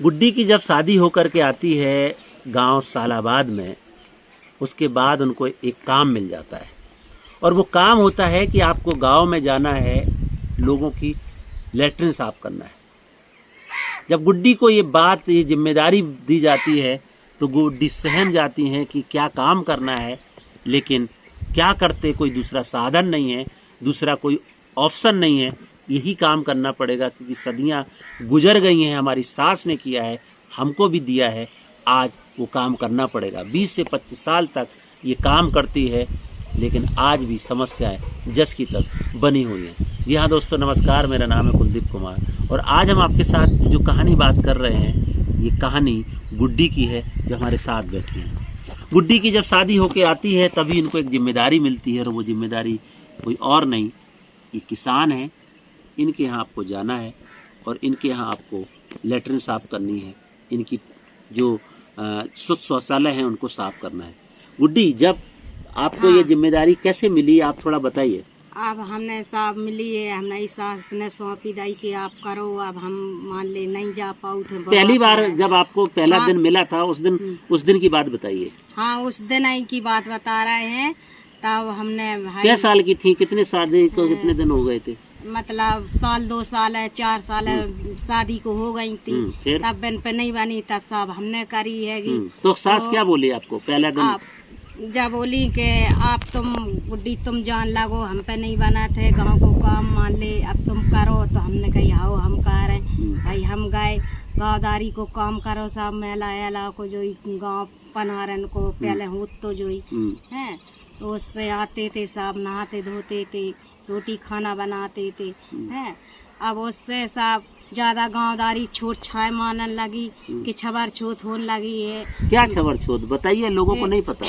गुड्डी की जब शादी होकर के आती है गांव सालाबाद में, उसके बाद उनको एक काम मिल जाता है और वो काम होता है कि आपको गांव में जाना है, लोगों की लेटरिन साफ करना है। जब गुड्डी को ये जिम्मेदारी दी जाती है तो गुड्डी सहम जाती हैं कि क्या काम करना है, लेकिन क्या करते, कोई दूसरा साधन नहीं है, दूसरा कोई ऑप्शन नहीं है, यही काम करना पड़ेगा क्योंकि सदियां गुजर गई हैं, हमारी सास ने किया है, हमको भी दिया है, आज वो काम करना पड़ेगा। 20 से 25 साल तक ये काम करती है, लेकिन आज भी समस्याएं जस की तस बनी हुई हैं। जी हाँ दोस्तों, नमस्कार, मेरा नाम है कुलदीप कुमार और आज हम आपके साथ जो कहानी बात कर रहे हैं, ये कहानी गुड्डी की है जो हमारे साथ बैठी है। गुड्डी की जब शादी होके आती है तभी इनको एक जिम्मेदारी मिलती है और वो जिम्मेदारी कोई और नहीं, ये किसान है, इनके यहाँ आपको जाना है और इनके यहाँ आपको लेटरिन साफ करनी है, इनकी जो स्वच्छ शौचालय है उनको साफ करना है। गुड्डी, जब आपको ये जिम्मेदारी कैसे मिली, आप थोड़ा बताइए। अब हमने साहब मिली है, हमने सास ने सौंपी दाई के आप करो, अब हम मान ले नहीं जा पाऊ थे। पहली बार जब आपको पहला दिन मिला था, उस दिन की बात बताइए। हाँ, उस दिन की बात बता रहे हैं। तब हमने क्या साल की थी, कितने शादी को कितने दिन हो गए थे? मतलब साल 2 साल है 4 साल है शादी को हो गई थी। तब बन पे नहीं बनी, तब साहब हमने करी है। तो सास क्या बोली आपको पहला दिन? जब बोली कि आप तुम गुड्डी तुम जान लगो, हम पे नहीं बना थे, गांव को काम मान ले, अब तुम करो। तो हमने कही आओ हम कह रहे हैं भाई, हम गए गाँवदारी को काम करो, सब मेला एला को जो गाँव पनारन को पहले होत तो जो है, तो उससे आते थे, सब नहाते धोते थे, रोटी खाना बनाते थे हैं। अब उससे सब ज्यादा गाँवदारी छोट छाय मानने लगी कि छबर छोत होने लगी है। क्या छबर छोत बताइए, लोगों को नहीं पता।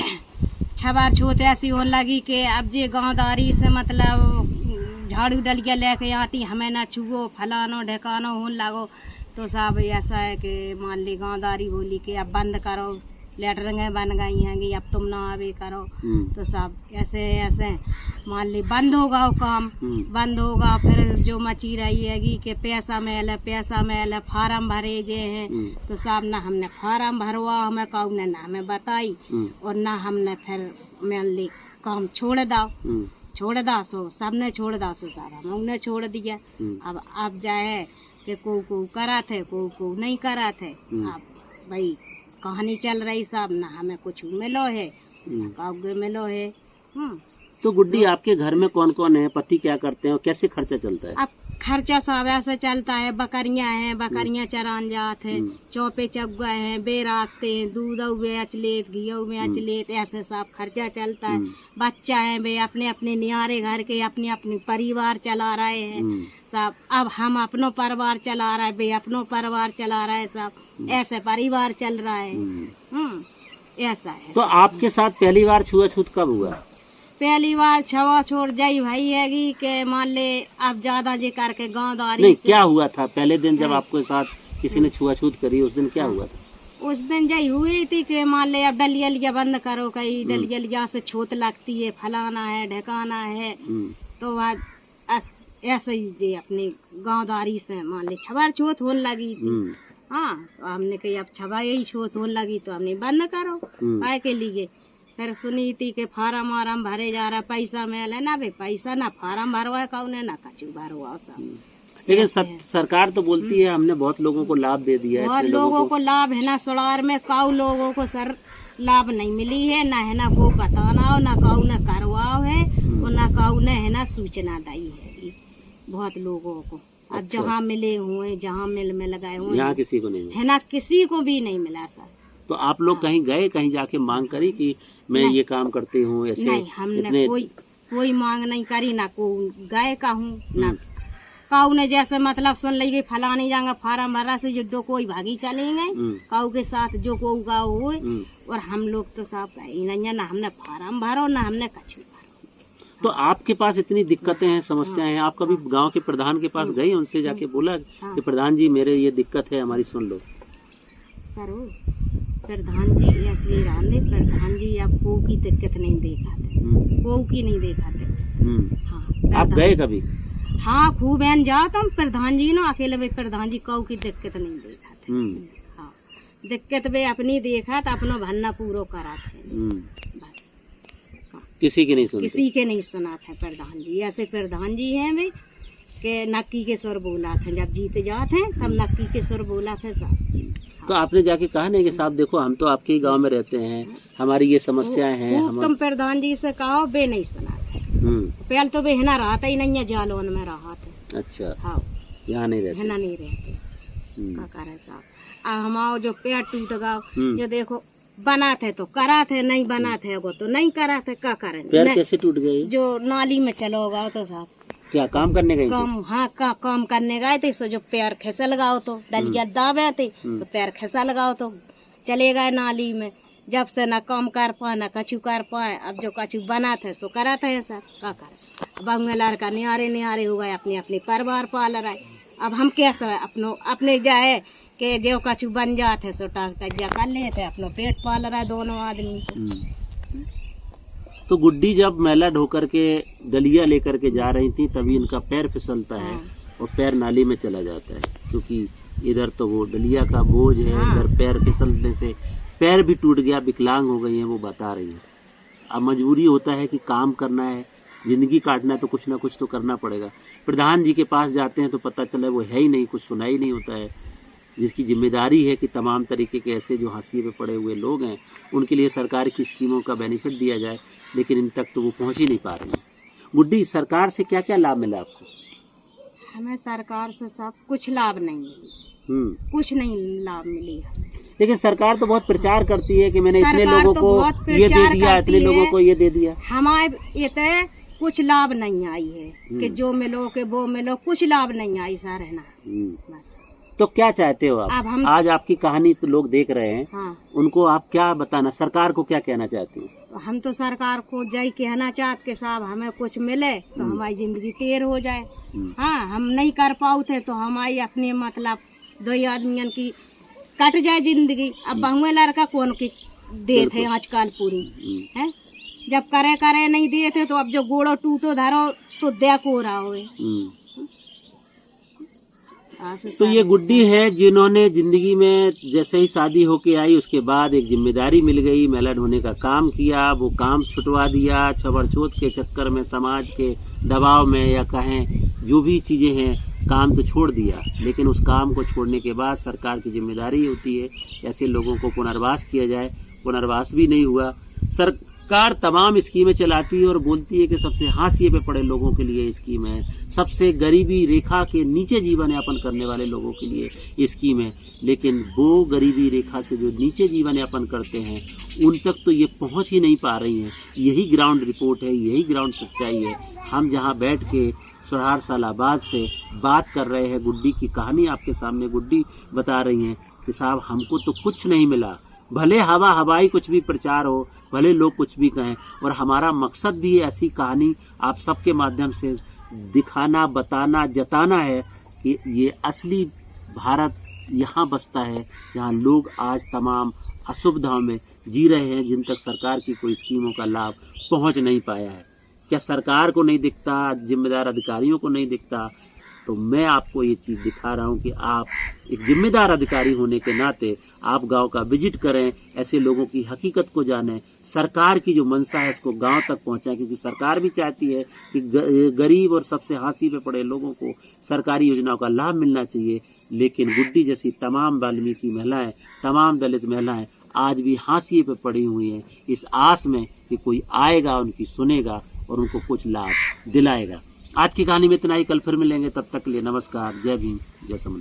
छबर छोत ऐसी होने लगी कि अब जे गाँवदारी से मतलब झाड़ू डलिया लेके आती, हमें न छुओ, फलानो ढकानो होने लगो। तो सब ऐसा है कि मान ली गाँवदारी बोली कि अब बंद करो, लेटरिंगें बन गई हैं, अब तुम ना आवे करो। तो सब ऐसे ऐसे मान ली बंद होगा वो काम, बंद होगा। फिर जो मची रही हैगी कि पैसा मेल फार्म भरे जे हैं, तो सब ना हमने फार्म भरवा, हमें कहू ने ना हमें बताई और ना हमने फिर मान ली काम छोड़ दा सो सबने छोड़ दा सो, सब हमने छोड़ दिया। अब जाए कि को करा थे, को नहीं करा थे। अब भाई कहानी चल रही साहब, ना हमें कुछ मिलो है ना काउगे मिलो है। तो गुड्डी, आपके घर में कौन कौन है, पति क्या करते हैं और कैसे खर्चा चलता है? अब खर्चा सब ऐसे चलता है, बकरियां चरान जाते हैं, चौपे चौगे हैं, बेराखते हैं, दूध बेच लेत, घी बेच लेत, ऐसे सब खर्चा चलता है। बच्चा है वे अपने अपने नियारे घर के अपने अपने परिवार चला रहे हैं सब। अब हम अपनो परिवार चला रहे, वे अपनो परिवार चला रहे, सब ऐसे परिवार चल रहा है। ऐसा है। तो आपके साथ पहली बार छुआछूत कब हुआ? पहली बार छवा छोड़ जाई भाई हैगी के मान ले, अब ज्यादा जे करके गाँवदारी नहीं, क्या हुआ था पहले दिन जब आपके साथ किसी ने छुआछूत करी, उस दिन क्या हुआ था? उस दिन जई हुई थी कि मान ले अब डलिया बंद करो, कहीं डलिया से छूत लगती है, फलाना है ढकाना है। तो वह ऐसे ही जे अपने गाँवदारी से मान ले छबर छूत होने लगी थी। हाँ, तो हमने कही अब छबा यही छूत होने लगी तो हमने बंद करो काय के लिए। फिर सुनी थी कि फार्म वारम भरे जा रहा, पैसा मिले ना भाई, पैसा ना फार्म भरवा कौने ना कछु भरवा सब। लेकिन सरकार तो बोलती है हमने बहुत लोगों को लाभ दे दिया है। बहुत लोगों को लाभ है ना, सुड़ार में काऊ लोगों को सर लाभ नहीं मिली है, ना है ना को बताना ना काऊ न करवाओ है और ना काऊ ने है ना सूचना दी है बहुत लोगों को। अब जहाँ मिले हुए, जहाँ मिल में लगाए हुए, यहाँ किसी को नहीं है ना, किसी को भी नहीं मिला सर। तो आप लोग कहीं गए, कहीं जाके मांग करी कि मैं ये काम करती हूँ? ऐसे नहीं, हमने कोई मांग नहीं करी, ना को गए कहूँ ना काऊ ने जैसे मतलब सुन ली फलानी जाएंगे फार्म भरा से जो कोई भागी चलेंगे काऊ के साथ जो को गाँव हुए। और हम लोग तो सब नहीं, ना हमने फार्म भरो ना हमने कछु। तो आपके पास इतनी दिक्कतें हैं, समस्याएं हैं, आप कभी गांव के प्रधान के पास गए, उनसे जाके बोला कि प्रधान जी मेरे ये दिक्कत है, हमारी सुन लो? करो प्रधान जी असली राने, प्रधान जी आपको की दिक्कत नहीं दिखाते, को की नहीं दिखाते। हाँ, आप गए कभी? हाँ, खूब एन जाओ तुम प्रधान जी नो अकेले में, प्रधान जी कौ की दिक्कत नहीं दिखाते। दिक्कत वे अपनी देखा तो अपनो भन्ना पूरो करा थे, किसी की नहीं सुनते। किसी के नहीं सुना था प्रधान जी। ऐसे प्रधान जी हैं वे के नक्की के सुर बोला था, जब जीत जाते हैं तब नक्की के सुर बोला था साहब। तो आपने जाके कहा नहीं कि साहब देखो हम तो आपके ही गांव में रहते हैं, हमारी ये समस्याएं हैं। तुम प्रधान जी से कहो, वे नहीं सुना था। पहले तो वे हिना रहता ही नहीं है, जालौन में रहा था। अच्छा, हाँ, यहाँ नहीं रहते, हिना नहीं रहते। क्या करे साहब, हमारा जो पेड़ टूट गया, जो देखो बना थे तो करा थे, नहीं बना थे वो तो नहीं करा थे, क्या करें। पैर कैसे टूट गए? जो नाली में चलो गए तो साहब, क्या काम करने गए? काम करने गए थे, सो जो पैर खिसा लगाओ तो डलिया दाबे थे, तो पैर खिसा लगाओ तो चले गए नाली में। जब से न काम कर पाए न कछु कर पाए, अब जो कछु बना थे सो करा थे सर, क्या करे। अब हम लड़का निहारे हो गए, अपने अपने परिवार पाल रहे। अब हम कैसे अपने जाए के जो कछु बन जाते सो टजा कर लेते, अपनो पेट पाल रहा है दोनों आदमी को। तो गुड्डी जब मैला ढोकर के डलिया लेकर के जा रही थी तभी इनका पैर फिसलता है और पैर नाली में चला जाता है, क्योंकि इधर तो वो डलिया का बोझ है, इधर पैर फिसलने से पैर भी टूट गया, विकलांग हो गई है, वो बता रही है। अब मजबूरी होता है कि काम करना है, जिंदगी काटना है तो कुछ ना कुछ तो करना पड़ेगा। प्रधान जी के पास जाते हैं तो पता चला वो है ही नहीं, कुछ सुनाई नहीं होता है। जिसकी जिम्मेदारी है कि तमाम तरीके के ऐसे जो हाशिए पे पड़े हुए लोग हैं उनके लिए सरकार की स्कीमों का बेनिफिट दिया जाए, लेकिन इन तक तो वो पहुंच ही नहीं पा रही है। गुड्डी, सरकार से क्या क्या लाभ मिला आपको? हमें सरकार से सब कुछ लाभ नहीं मिली, कुछ नहीं लाभ मिली। लेकिन सरकार तो बहुत प्रचार करती है कि मैंने इतने लोगों को ये दे दिया, इतने लोगों को ये दे दिया। हमारे ये तो कुछ लाभ नहीं आई है कि जो मिलो के वो मिलो, कुछ लाभ नहीं आई सर, है ना। तो क्या चाहते हो आप? आज आपकी कहानी तो लोग देख रहे हैं, उनको आप क्या बताना, सरकार को क्या कहना चाहते हैं? हम तो सरकार को जय कहना चाहते कि साहब हमें कुछ मिले तो हमारी जिंदगी टेर हो जाए। हाँ, हम नहीं कर पाऊ थे तो हमारी अपने मतलब दो आदमियों की कट जाए जिंदगी। अब बहुए लड़का कौन की दे थे आजकल पूरी है, जब करे नहीं दिए थे तो अब जो गोड़ो टूटो धरो तो देखो रहा हो। तो ये गुड्डी है जिन्होंने जिंदगी में जैसे ही शादी होके आई उसके बाद एक जिम्मेदारी मिल गई, मैला ढोने का काम किया, वो काम छुटवा दिया, छबरछोत के चक्कर में, समाज के दबाव में, या कहें जो भी चीजें हैं, काम तो छोड़ दिया। लेकिन उस काम को छोड़ने के बाद सरकार की जिम्मेदारी होती है ऐसे लोगों को पुनर्वास किया जाए, पुनर्वास भी नहीं हुआ। सरकार तमाम स्कीमें चलाती है और बोलती है कि सबसे हाशिए पे पड़े लोगों के लिए स्कीम है, सबसे गरीबी रेखा के नीचे जीवन यापन करने वाले लोगों के लिए ये स्कीम है। लेकिन वो गरीबी रेखा से जो नीचे जीवन यापन करते हैं उन तक तो ये पहुंच ही नहीं पा रही हैं। यही ग्राउंड रिपोर्ट है, यही ग्राउंड सच्चाई है। हम जहां बैठ के सोहार सालाबाद से बात कर रहे हैं, गुड्डी की कहानी आपके सामने गुड्डी बता रही हैं कि साहब हमको तो कुछ नहीं मिला, भले हवाई कुछ भी प्रचार हो, भले लोग कुछ भी कहें, और हमारा मकसद भी ऐसी कहानी आप सबके माध्यम से दिखाना, बताना, जताना है कि ये असली भारत यहाँ बसता है जहाँ लोग आज तमाम असुविधाओं में जी रहे हैं, जिन तक सरकार की कोई स्कीमों का लाभ पहुँच नहीं पाया है। क्या सरकार को नहीं दिखता, जिम्मेदार अधिकारियों को नहीं दिखता? तो मैं आपको ये चीज़ दिखा रहा हूँ कि आप एक जिम्मेदार अधिकारी होने के नाते आप गांव का विजिट करें, ऐसे लोगों की हकीकत को जानें, सरकार की जो मंशा है उसको गांव तक पहुंचाएं, क्योंकि सरकार भी चाहती है कि गरीब और सबसे हाशिए पे पड़े लोगों को सरकारी योजनाओं का लाभ मिलना चाहिए। लेकिन गुड्डी जैसी तमाम वाल्मीकि महिलाएं, तमाम दलित महिलाएं आज भी हाशिए पे पड़ी हुई हैं, इस आस में कि कोई आएगा, उनकी सुनेगा और उनको कुछ लाभ दिलाएगा। आज की कहानी में इतना ही, कल फिर मिलेंगे, तब तक के लिए नमस्कार, जय भीम, जय समनाथ।